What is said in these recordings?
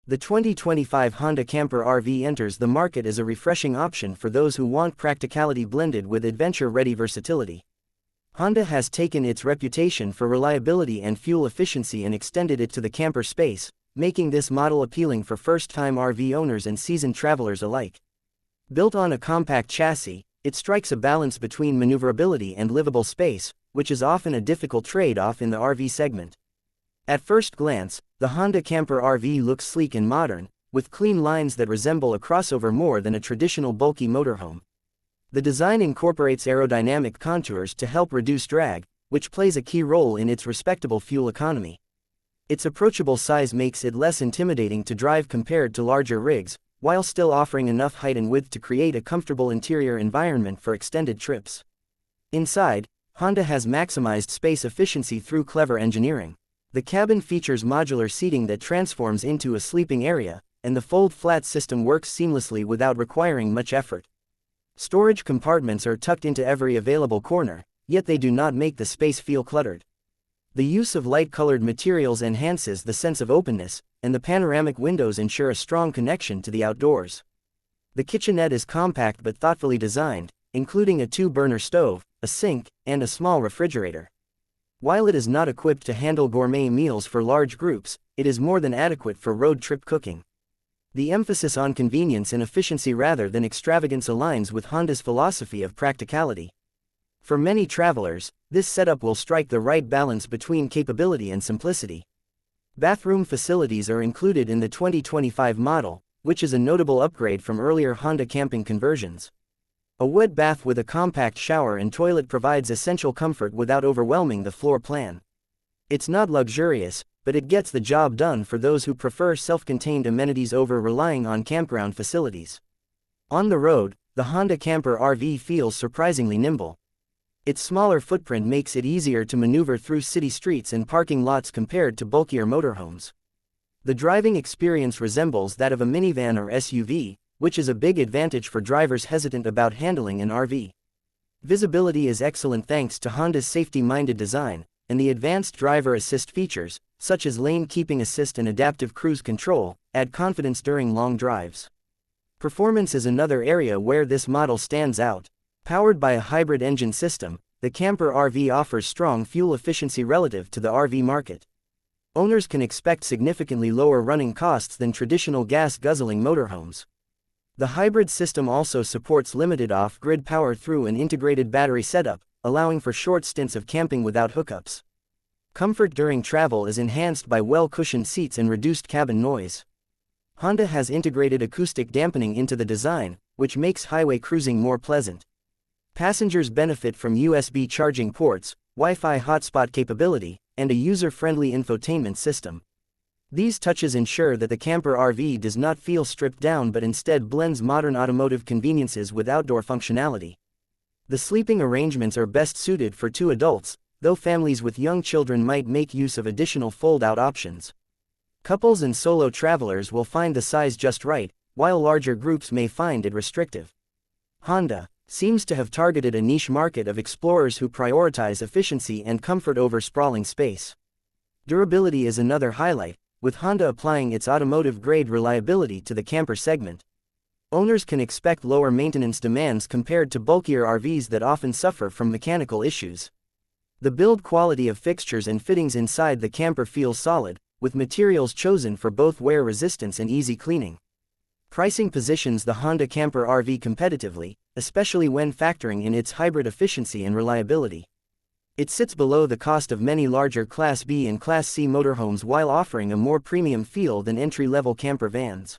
The 2025 Honda Camper RV enters the market as a refreshing option for those who want practicality blended with adventure-ready versatility. Honda has taken its reputation for reliability and fuel efficiency and extended it to the camper space, making this model appealing for first-time RV owners and seasoned travelers alike. Built on a compact chassis, it strikes a balance between maneuverability and livable space, which is often a difficult trade-off in the RV segment. At first glance, the Honda Camper RV looks sleek and modern, with clean lines that resemble a crossover more than a traditional bulky motorhome. The design incorporates aerodynamic contours to help reduce drag, which plays a key role in its respectable fuel economy. Its approachable size makes it less intimidating to drive compared to larger rigs, while still offering enough height and width to create a comfortable interior environment for extended trips. Inside, Honda has maximized space efficiency through clever engineering. The cabin features modular seating that transforms into a sleeping area, and the fold-flat system works seamlessly without requiring much effort. Storage compartments are tucked into every available corner, yet they do not make the space feel cluttered. The use of light-colored materials enhances the sense of openness, and the panoramic windows ensure a strong connection to the outdoors. The kitchenette is compact but thoughtfully designed, including a 2-burner stove, a sink, and a small refrigerator. While it is not equipped to handle gourmet meals for large groups, it is more than adequate for road trip cooking. The emphasis on convenience and efficiency rather than extravagance aligns with Honda's philosophy of practicality. For many travelers, this setup will strike the right balance between capability and simplicity. Bathroom facilities are included in the 2025 model, which is a notable upgrade from earlier Honda camping conversions. A wet bath with a compact shower and toilet provides essential comfort without overwhelming the floor plan. It's not luxurious, but it gets the job done for those who prefer self-contained amenities over relying on campground facilities. On the road, the Honda Camper RV feels surprisingly nimble. Its smaller footprint makes it easier to maneuver through city streets and parking lots compared to bulkier motorhomes. The driving experience resembles that of a minivan or SUV, which is a big advantage for drivers hesitant about handling an RV. Visibility is excellent thanks to Honda's safety-minded design, and the advanced driver assist features, such as lane keeping assist and adaptive cruise control, add confidence during long drives. Performance is another area where this model stands out. Powered by a hybrid engine system, the Camper RV offers strong fuel efficiency relative to the RV market. Owners can expect significantly lower running costs than traditional gas-guzzling motorhomes. The hybrid system also supports limited off-grid power through an integrated battery setup, allowing for short stints of camping without hookups. Comfort during travel is enhanced by well-cushioned seats and reduced cabin noise. Honda has integrated acoustic dampening into the design, which makes highway cruising more pleasant. Passengers benefit from USB charging ports, Wi-Fi hotspot capability, and a user-friendly infotainment system. These touches ensure that the Camper RV does not feel stripped down but instead blends modern automotive conveniences with outdoor functionality. The sleeping arrangements are best suited for 2 adults, though families with young children might make use of additional fold-out options. Couples and solo travelers will find the size just right, while larger groups may find it restrictive. Honda seems to have targeted a niche market of explorers who prioritize efficiency and comfort over sprawling space. Durability is another highlight, with Honda applying its automotive-grade reliability to the camper segment. Owners can expect lower maintenance demands compared to bulkier RVs that often suffer from mechanical issues. The build quality of fixtures and fittings inside the camper feels solid, with materials chosen for both wear resistance and easy cleaning. Pricing positions the Honda Camper RV competitively, especially when factoring in its hybrid efficiency and reliability. It sits below the cost of many larger Class B and Class C motorhomes while offering a more premium feel than entry-level camper vans.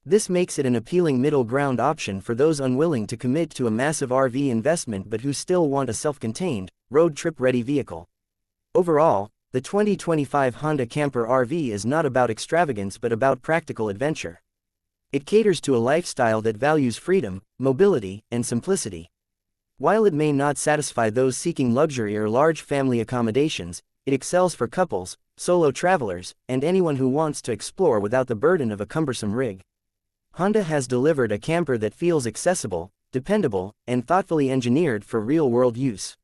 This makes it an appealing middle ground option for those unwilling to commit to a massive RV investment but who still want a self-contained, road trip-ready vehicle. Overall, the 2025 Honda Camper RV is not about extravagance but about practical adventure. It caters to a lifestyle that values freedom, mobility, and simplicity. While it may not satisfy those seeking luxury or large family accommodations, it excels for couples, solo travelers, and anyone who wants to explore without the burden of a cumbersome rig. Honda has delivered a camper that feels accessible, dependable, and thoughtfully engineered for real-world use.